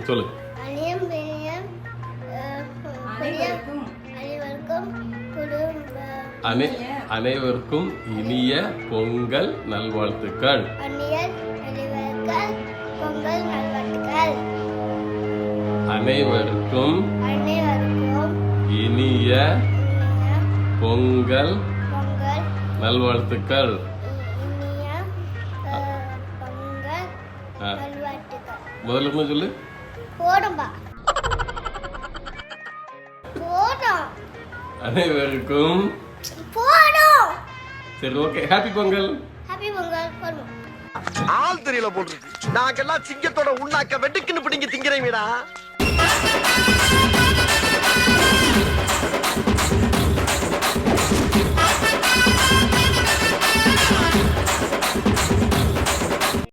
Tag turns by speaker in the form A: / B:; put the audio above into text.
A: சொல்லு. அனைவருக்கும் இனிய பொங்கல் நல்வாழ்த்துக்கள். அனைவருக்கும் இனிய பொங்கல் நல்வாழ்த்துக்கள். முதல்ல சொல்லு. அனைவருக்கும் சரி, ஓகே. ஹாப்பி பொங்கல்.
B: ஆள் தெரியல போட்டு நாங்கெல்லாம் சிங்கத்தோட உண்ணாக்க வெட்டுக்குன்னு பிடிங்க திங்கிறீங்கடா.